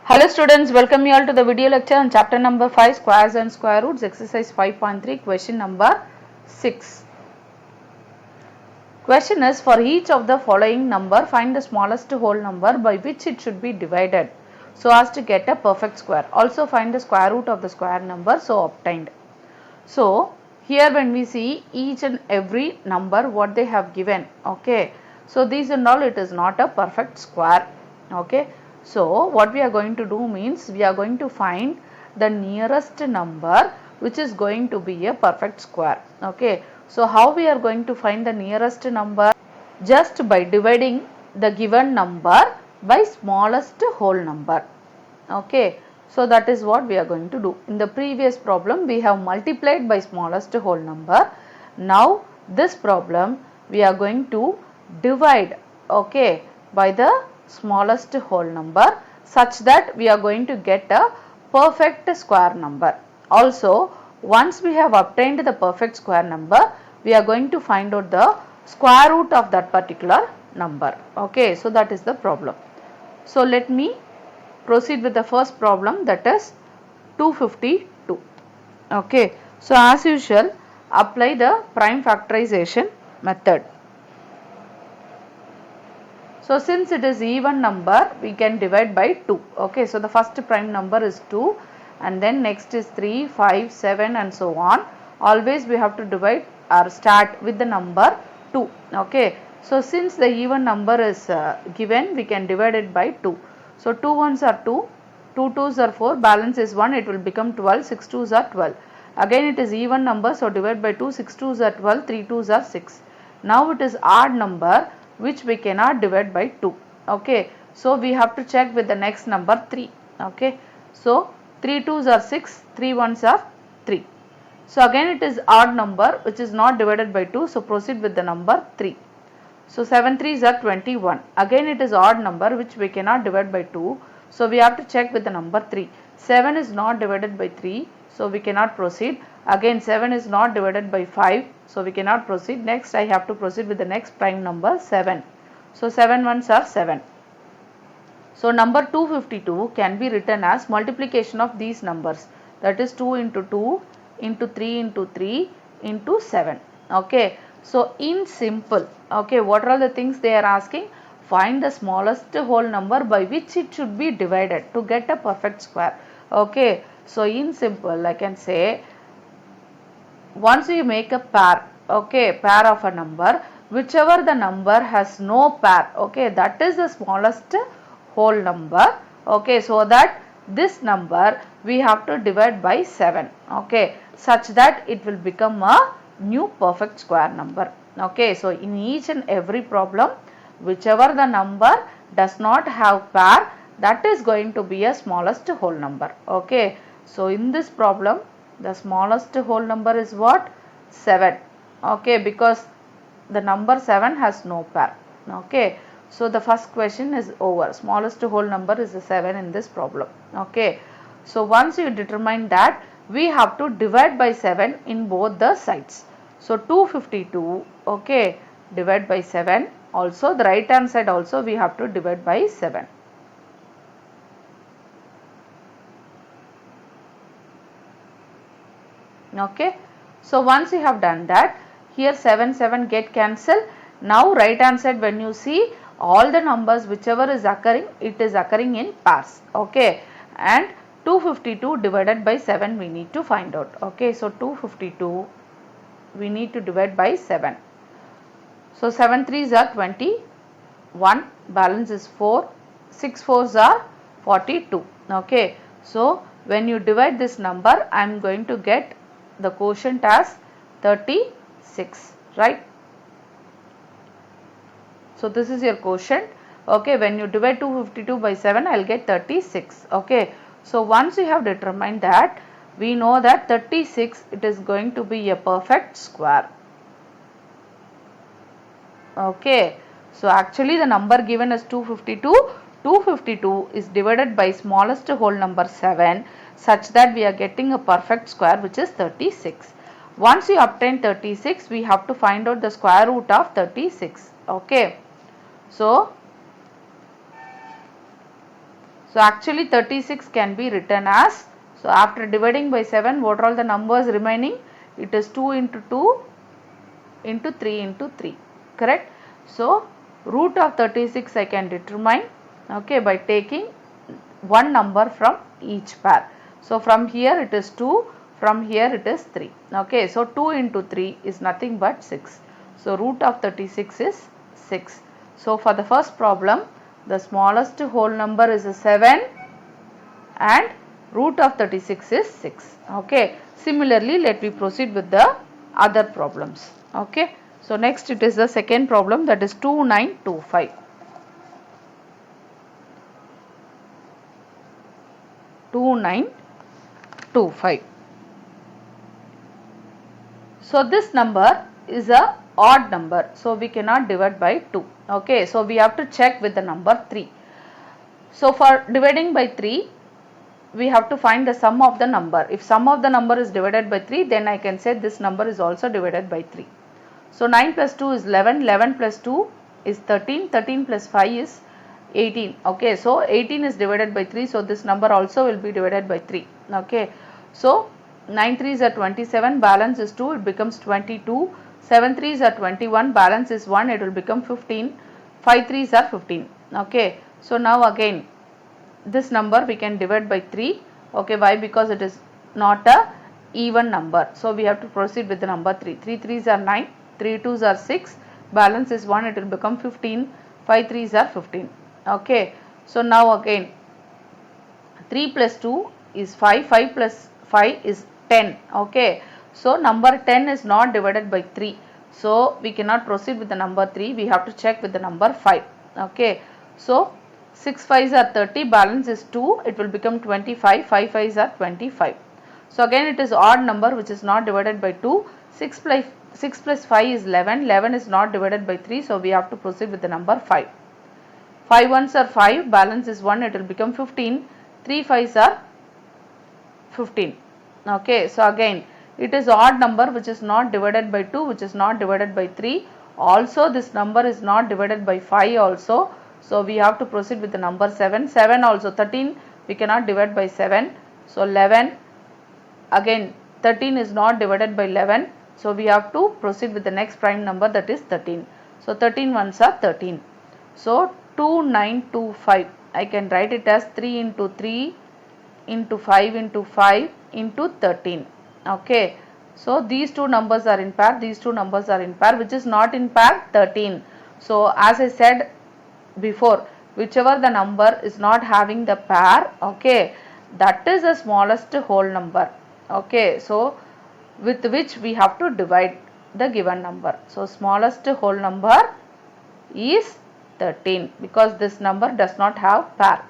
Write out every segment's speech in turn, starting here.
Hello students, welcome you all to the video lecture on chapter number 5, squares and square roots, exercise 5.3, question number 6. Question is, for each of the following number, find the smallest whole number by which it should be divided so as to get a perfect square. Also find the square root of the square number so obtained. So here when we see each and every number what they have given, okay, so these and all, it is not a perfect square, okay. So what we are going to do means we are going to find the nearest number which is going to be a perfect square, okay. So how we are going to find the nearest number? Just by dividing the given number by smallest whole number, okay. So that is what we are going to do. In the previous problem we have multiplied by smallest whole number. Now this problem we are going to divide, okay, by the smallest whole number such that we are going to get a perfect square number. Also once we have obtained the perfect square number, we are going to find out the square root of that particular number, okay. So that is the problem. So let me proceed with the first problem, that is 252, okay. So as usual apply the prime factorization method. So since it is even number we can divide by 2, okay. So the first prime number is 2 and then next is 3, 5, 7 and so on. Always we have to divide or start with the number 2, okay. So since the even number is given, we can divide it by 2. So 2 ones are 2, 2 twos are 4, balance is 1, it will become 12, 6 twos are 12. Again it is even number, so divide by 2, 6 twos are 12, 3 twos are 6. Now it is odd number which we cannot divide by 2, okay. So we have to check with the next number 3, okay. So 3 twos are 6, 3 ones are 3. So again it is odd number which is not divided by 2, so proceed with the number 3. So 7 threes are 21. Again it is odd number which we cannot divide by 2. So we have to check with the number 3. 7 is not divided by 3. So we cannot proceed. Again 7 is not divided by 5. So we cannot proceed. Next I have to proceed with the next prime number 7. So 7 ones are 7. So number 252 can be written as multiplication of these numbers. That is 2 into 2 into 3 into 3 into 7. Okay. So in simple, okay, what are all the things they are asking? Find the smallest whole number by which it should be divided to get a perfect square. Okay. So in simple I can say, once you make a pair, okay, pair of a number, whichever the number has no pair, okay, that is the smallest whole number, okay. So that this number we have to divide by 7, okay, such that it will become a new perfect square number, okay. So in each and every problem, whichever the number does not have pair, that is going to be a smallest whole number, okay. So in this problem the smallest whole number is what? 7, okay, because the number 7 has no pair, okay. So the first question is over. Smallest whole number is the 7 in this problem, okay. So once you determine that, we have to divide by 7 in both the sides. So 252, okay, divide by 7. Also the right hand side also we have to divide by 7. Okay. So once you have done that, here 7 7 get cancelled. Now right hand side when you see, all the numbers whichever is occurring, it is occurring in pairs, okay. And 252 divided by 7 we need to find out, okay. So 252 we need to divide by 7. So 7 threes are 21, balance is 4, 6 fours are 42, okay. So when you divide this number, I am going to get the quotient as 36, right. So this is your quotient, okay. When you divide 252 by 7, I will get 36, okay. So once you have determined that, we know that 36, it is going to be a perfect square, okay. So actually the number given is 252. 252 is divided by smallest whole number 7, such that we are getting a perfect square which is 36. Once you obtain 36, we have to find out the square root of 36, okay. So So actually 36 can be written as, so after dividing by 7, what are all the numbers remaining? It is 2 into 2 into 3 into 3, correct? So root of 36 I can determine, okay, by taking one number from each pair. So from here it is 2, from here it is 3, okay. So 2 into 3 is nothing but 6. So root of 36 is 6. So for the first problem, the smallest whole number is a 7 and root of 36 is 6, okay. Similarly, let me proceed with the other problems, okay. So next it is the second problem, that is 2925. 2925. So this number is a odd number, so we cannot divide by 2, okay. So we have to check with the number 3. So for dividing by 3, we have to find the sum of the number. If sum of the number is divided by 3, then I can say this number is also divided by 3. So 9 plus 2 is 11, 11 plus 2 is 13, 13 plus 5 is 18, okay. So 18 is divided by 3, so this number also will be divided by 3, okay. So 9 3s are 27, balance is 2, it becomes 22, 7 3s are 21, balance is 1, it will become 15, 5 3s are 15, okay. So now again this number we can divide by 3, okay. Why? Because it is not a even number, so we have to proceed with the number 3. 3 3s are 9, 3 2s are 6, balance is 1, it will become 15, 5 3s are 15, okay. So now again 3 plus 2 is 5, 5 plus 5 is 10, okay. So number 10 is not divided by 3, so we cannot proceed with the number 3, we have to check with the number 5, okay. So 6 5s are 30, balance is 2, it will become 25, 5 5s are 25. So again it is odd number which is not divided by 2, 6 plus 5 is 11, 11 is not divided by 3, so we have to proceed with the number 5. 5 ones are 5, balance is 1, it will become 15, 3 5s are 15, okay. So again it is odd number which is not divided by 2, which is not divided by 3, also this number is not divided by 5 also, so we have to proceed with the number 7. 7 also, 13 we cannot divide by 7, so 11, again 13 is not divided by 11, so we have to proceed with the next prime number, that is 13. So 13 ones are 13. So 2925 I can write it as 3 into 3 into 5 into 5 into 13, okay. So these two numbers are in pair, these two numbers are in pair, which is not in pair? 13. So as I said before, whichever the number is not having the pair, okay, that is the smallest whole number, okay. So with which we have to divide the given number. So smallest whole number is 13, because this number does not have pair.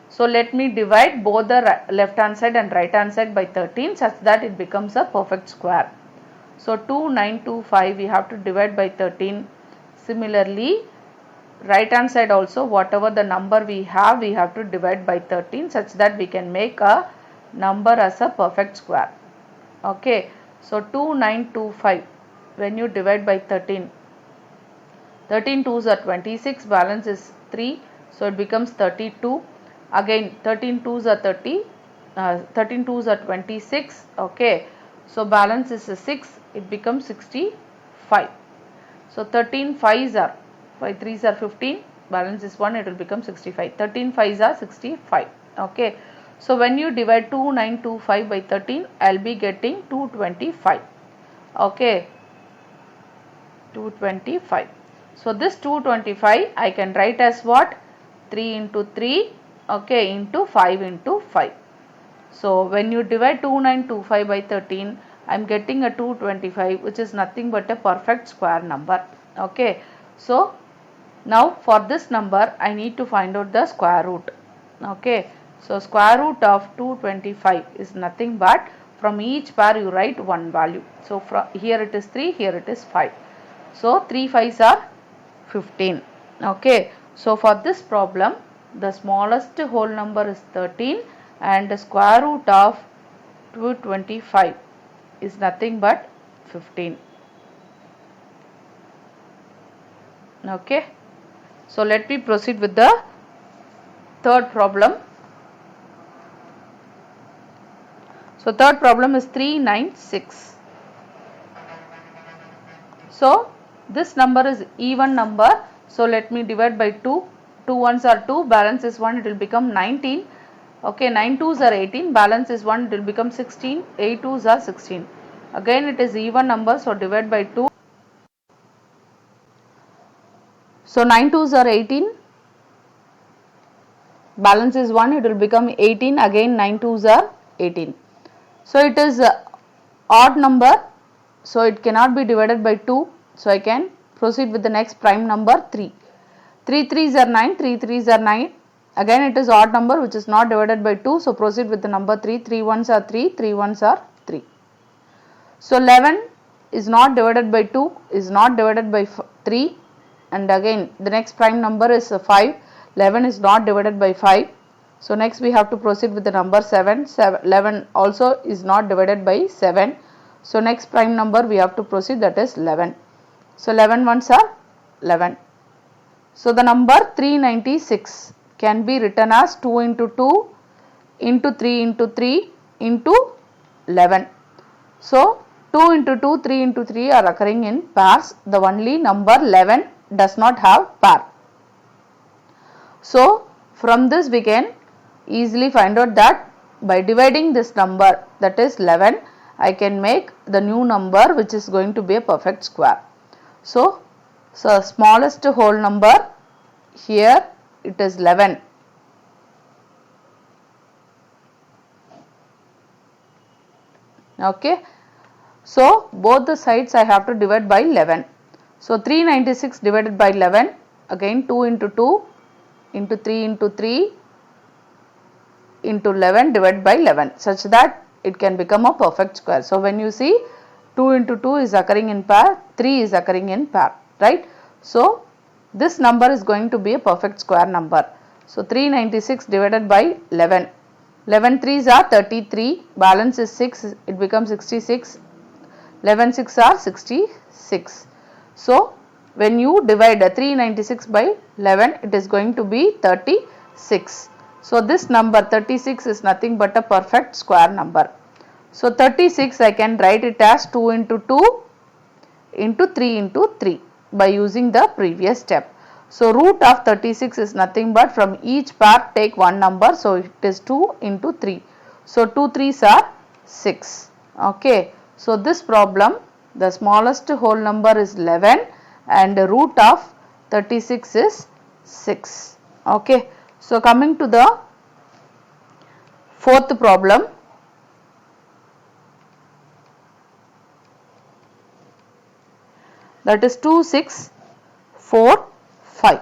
So let me divide both the left hand side and right hand side by 13 such that it becomes a perfect square. So 2925 we have to divide by 13. Similarly, right hand side also whatever the number we have to divide by 13 such that we can make a number as a perfect square, okay. So 2925 when you divide by 13, 13 2s are 26, balance is 3, so it becomes 32. Again 13 2s are 30, 13 2s are 26, okay. So balance is 6, it becomes 65. So 13 5s are 5 3s are 15, balance is 1, it will become 65. 13 5s are 65, okay. So when you divide 2925 by 13, I will be getting 225, okay, 225. So this 225 I can write as what? 3 into 3, okay, into 5 into 5. So when you divide 2925 by 13, I am getting a 225, which is nothing but a perfect square number, okay. So now for this number I need to find out the square root, okay. So square root of 225 is nothing but, from each pair you write one value. So from here it is 3, here it is 5. So 3 5s are 15, okay. So for this problem the smallest whole number is 13 and the square root of 225 is nothing but 15, okay. So let me proceed with the third problem. So third problem is 396. So this number is even number. So let me divide by 2. 2 ones are 2, balance is 1, it will become 19. Okay, 9 twos are 18, balance is 1, it will become 16. 8 twos are 16. Again it is even number, so divide by 2. So 9 twos are 18, balance is 1, it will become 18. Again 9 twos are 18. So it is odd number, so it cannot be divided by 2. So I can proceed with the next prime number 3. 3 threes are 9, 3 threes are 9. Again it is odd number which is not divided by 2. So proceed with the number 3. 3 ones are 3, 3 ones are 3. So 11 is not divided by 2, is not divided by 3. And again the next prime number is 5. 11 is not divided by 5. So next we have to proceed with the number 7. 11 also is not divided by 7. So next prime number we have to proceed, that is 11. So 11 ones are 11. So the number 396 can be written as 2 into 2 into 3 into 3 into 11. So 2 into 2, 3 into 3 are occurring in pairs. The only number 11 does not have pair. So from this we can easily find out that by dividing this number, that is 11, I can make the new number which is going to be a perfect square. So smallest whole number here, it is 11. Okay. So both the sides I have to divide by 11. So 396 divided by 11, again 2 into 2 into 3 into 3 into 11 divided by 11, such that it can become a perfect square. So when you see 2 into 2 is occurring in pair, 3 is occurring in pair, right? So this number is going to be a perfect square number. So 396 divided by 11. 11 threes are 33, balance is 6, it becomes 66. 11 6 are 66. So when you divide 396 by 11, it is going to be 36. So this number 36 is nothing but a perfect square number. So 36 I can write it as 2 into 2 into 3 into 3 by using the previous step. So root of 36 is nothing but from each pair take one number. So it is 2 into 3. So 2 3s are 6. Okay. So this problem, the smallest whole number is 11 and the root of 36 is 6. Okay. So coming to the fourth problem. That is 2 6 4 5.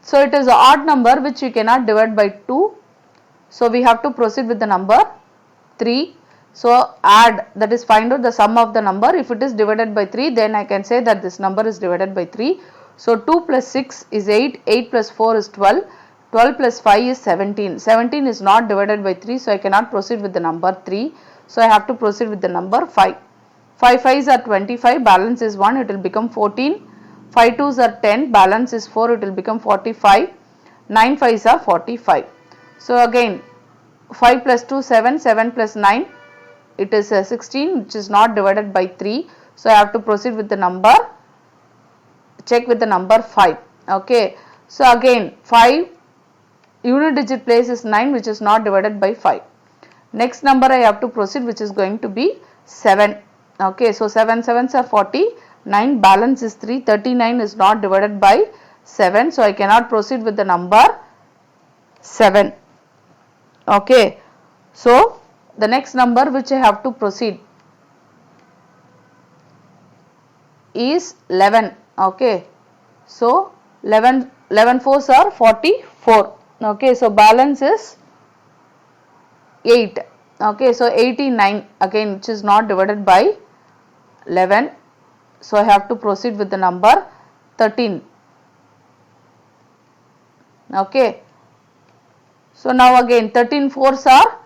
So it is an odd number which we cannot divide by 2. So we have to proceed with the number 3. So add, that is find out the sum of the number. If it is divided by 3, then I can say that this number is divided by 3. So 2 plus 6 is 8, 8 plus 4 is 12, 12 plus 5 is 17. 17 is not divided by 3, so I cannot proceed with the number 3. So I have to proceed with the number 5. 5 5s are 25, balance is 1, it will become 14. 5 2s are 10, balance is 4, it will become 45. 9 5s are 45. So again 5 plus 2 7, 7 plus 9, it is 16, which is not divided by 3. So I have to proceed with the number, check with the number 5. Okay. So again 5 unit digit place is 9, which is not divided by 5. Next number I have to proceed, which is going to be 7. Okay. So 7 7s are 40, 9 balance is 3, 39 is not divided by 7. So I cannot proceed with the number 7. Okay. So the next number which I have to proceed is 11. Okay. So 11 4s are 44. Okay. So balance is 8. Okay. So 89 again, which is not divided by 11. So I have to proceed with the number 13. Okay. So now again 13 4s are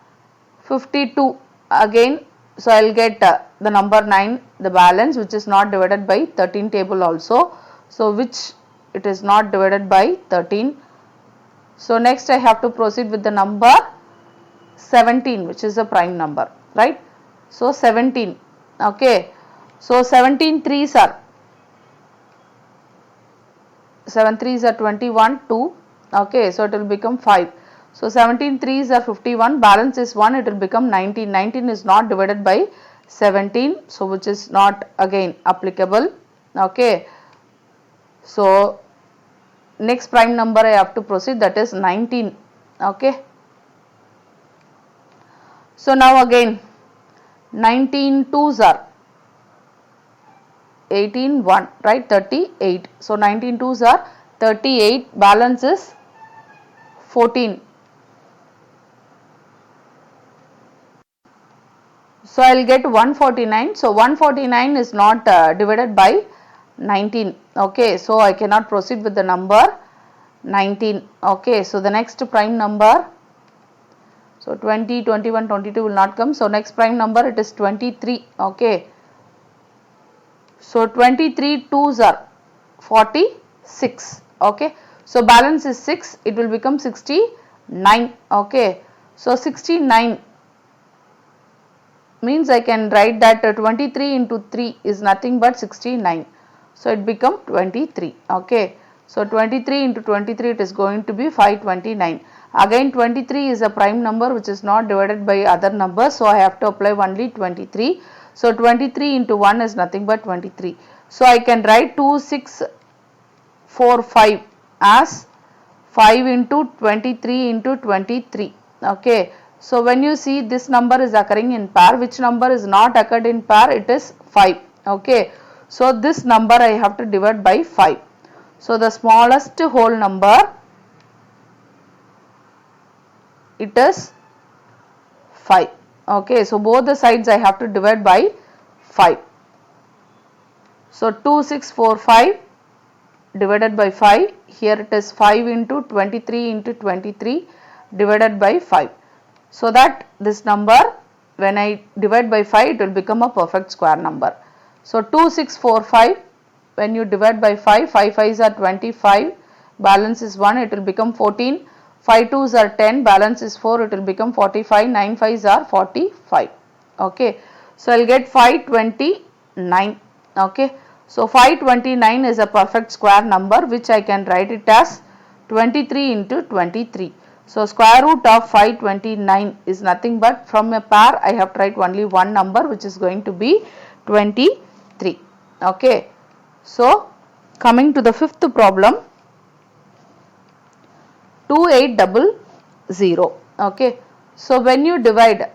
52 again. So I will get the number 9, the balance, which is not divided by 13 table also. So which it is not divided by 13. So next I have to proceed with the number 17, which is a prime number, right? So 17, okay. So 17 threes are 7 threes are 21, 2, okay, so it will become 5. So 17 threes are 51, balance is 1, it will become 19. 19 is not divided by 17, so which is not again applicable, okay. So next prime number I have to proceed, that is 19, okay. So now again 19 twos are 18, 1, right, 38. So 19 twos are 38, balance is 14. So I will get 149. So 149 is not divided by 19. Okay, so I cannot proceed with the number 19. Okay, so the next prime number, so 20, 21, 22 will not come. So next prime number, it is 23. Okay, so 23 twos are 46. Okay, so balance is 6. It will become 69. Okay, so 69 means I can write that 23 into 3 is nothing but 69. So it become 23. Okay. So 23 into 23, it is going to be 529. Again 23 is a prime number which is not divided by other numbers. So I have to apply only 23. So 23 into 1 is nothing but 23. So I can write 2645 as 5 into 23 into 23. Okay. So when you see this number is occurring in pair, which number is not occurred in pair? It is 5. Okay. So this number I have to divide by 5. So the smallest whole number, it is 5. Okay. So both the sides I have to divide by 5. So 2645 divided by 5. Here it is 5 into 23 into 23 divided by 5. So that this number, when I divide by 5, it will become a perfect square number. So 2645, when you divide by 5, 5 5s are 25, balance is 1, it will become 14. 5 2s are 10, balance is 4, it will become 45. 9 5s are 45. Okay. So I will get 529. Okay. So 529 is a perfect square number which I can write it as 23 into 23. So square root of 529 is nothing but, from a pair I have to write only one number, which is going to be 23. Okay. So coming to the fifth problem, 2800. Okay. So when you divide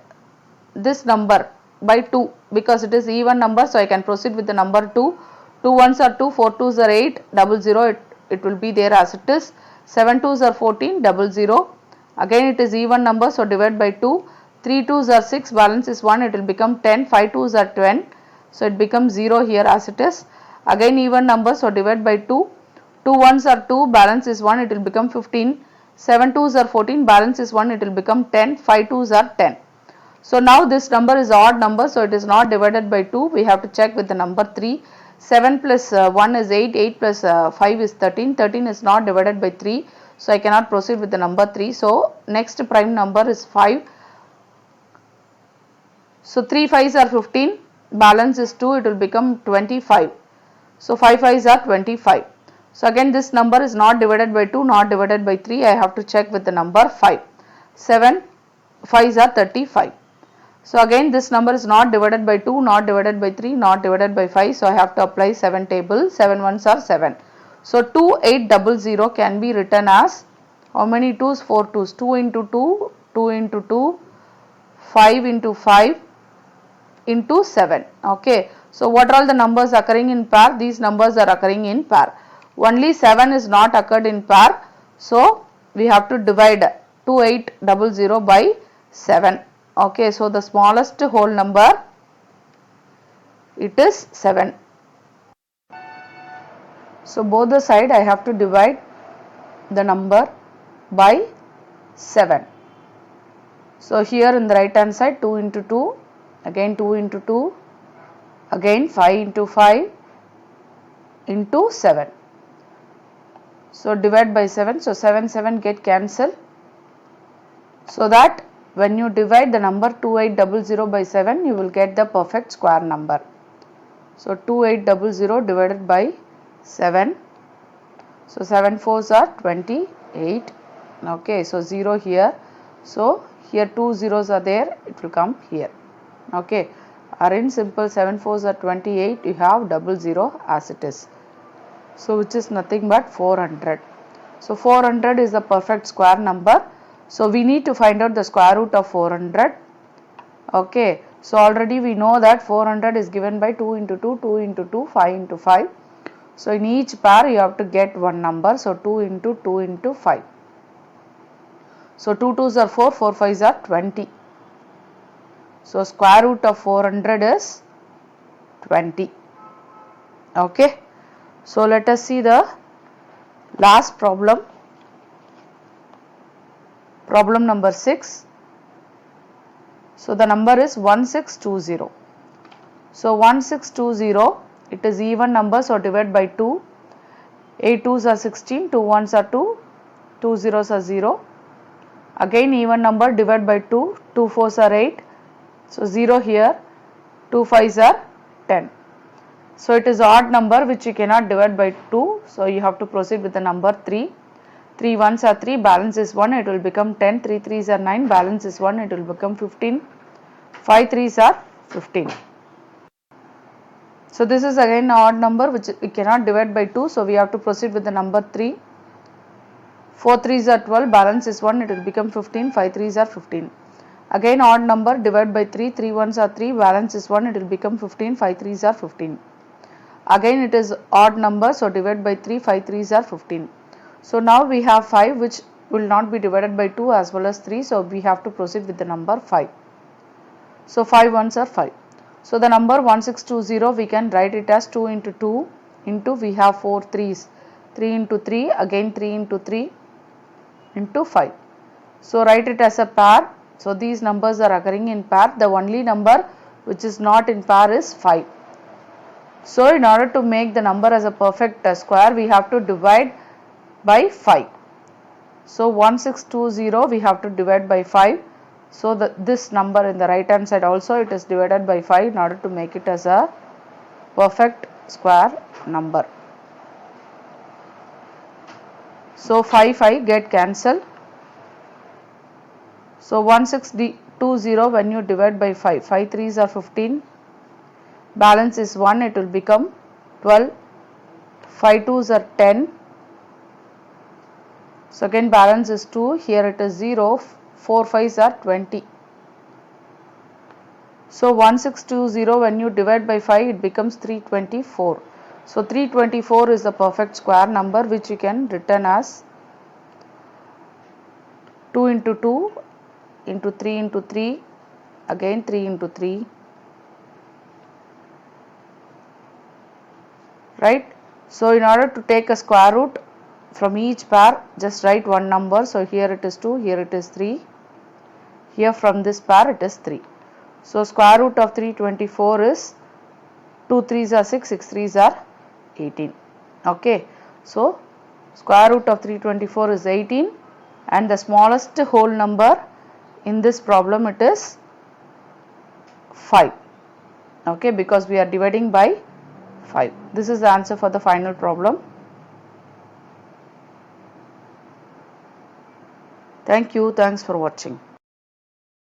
this number by 2, because it is even number, so I can proceed with the number 2. 2 ones are 2, 4 twos are 8, 00, it will be there as it is. 7 twos are 14, 00. Again it is even number, so divide by 2. 3 twos are 6, balance is 1, it will become 10. 5 twos are 10, so it becomes 0 here as it is. Again even number, so divide by 2. 2 ones are 2, balance is 1, it will become 15. 7 twos are 14, balance is 1, it will become 10. 5 twos are 10. So now this number is odd number, so it is not divided by 2. We have to check with the number 3. 7 plus 1 is 8, 8 plus 5 is 13. 13 is not divided by 3. So I cannot proceed with the number 3. So next prime number is 5. So 3 5s are 15. Balance is 2. It will become 25. So 5 5s are 25. So again this number is not divided by 2, not divided by 3. I have to check with the number 5. 7 5s are 35. So again this number is not divided by 2, not divided by 3, not divided by 5. So I have to apply 7 table. 7 ones are 7. So 2800 can be written as, how many 2s? 4 2s. 2 into 2, 2 into 2, 5 into 5 into 7. Okay. So what are all the numbers occurring in pair? These numbers are occurring in pair. Only 7 is not occurred in pair. So we have to divide 2800 by 7. Okay, so the smallest whole number, it is 7. So both the side I have to divide the number by 7. So here in the right hand side, 2 into 2, again 2 into 2, again 5 into 5 into 7. So divide by 7. So 7 7 get cancelled. So that when you divide the number 2800 by 7, you will get the perfect square number. So 2800 divided by 7. So 7 fours are 28. Okay, so 0 here. So here 2 zeros are there, it will come here. Okay, or in simple 7 fours are 28, you have 00 as it is. So which is nothing but 400. So 400 is the perfect square number. So we need to find out the square root of 400. Okay, so already we know that 400 is given by 2 into 2, 2 into 2, 5 into 5. So in each pair you have to get one number. So 2 into 2 into 5. So 2 2s are 4, 4 5s are 20. So square root of 400 is 20. Okay. So let us see the last problem. Problem number 6. So the number is 1620. So 1620, it is even number, so divide by 2. 8 2s are 16, 2 1s are 2, 2 zeros are 0. Again even number, divide by 2, 2 4s are 8. So 0 here, 2 5s are 10. So it is odd number which you cannot divide by 2. So you have to proceed with the number 3. 3 1s are 3, balance is 1, it will become 10. 3 3s are 9, balance is 1, it will become 15. 5 3s are 15. So this is again an odd number which we cannot divide by 2. So we have to proceed with the number 3. 4 3s are 12, balance is 1, it will become 15. 5 3s are 15. Again odd number, divide by 3. 3 1s are 3, balance is 1, it will become 15. 5 3s are 15. Again it is odd number, so divide by 3. 5 3s are 15. So now we have 5 which will not be divided by 2 as well as 3. So we have to proceed with the number 5. So 5 1s are 5. So the number 1620, we can write it as 2 into 2 into, we have 4 3s. 3 into 3, again 3 into 3 into 5. So write it as a pair. So these numbers are occurring in pair. The only number which is not in pair is 5. So in order to make the number as a perfect square, we have to divide by 5. So 1620, we have to divide by 5. So this number in the right hand side also, it is divided by 5 in order to make it as a perfect square number. So 5 5 get cancelled. So 1620, when you divide by 5, 5 3s are 15, balance is 1, it will become 12. 5 2s are 10. So again balance is 2, here it is 0, 4 5s are 20. So 1620, when you divide by 5, it becomes 324. So 324 is the perfect square number which you can written as 2 into 2 into 3 into 3, again 3 into 3, right? So in order to take a square root from each pair, just write one number. So here it is 2, here it is 3, here from this pair it is 3. So square root of 324 is 2 3s are 6, 6 3s are 18. Okay, so square root of 324 is 18, and the smallest whole number in this problem, it is 5. Okay, because we are dividing by 5. This is the answer for the final problem. Thank you. Thanks for watching.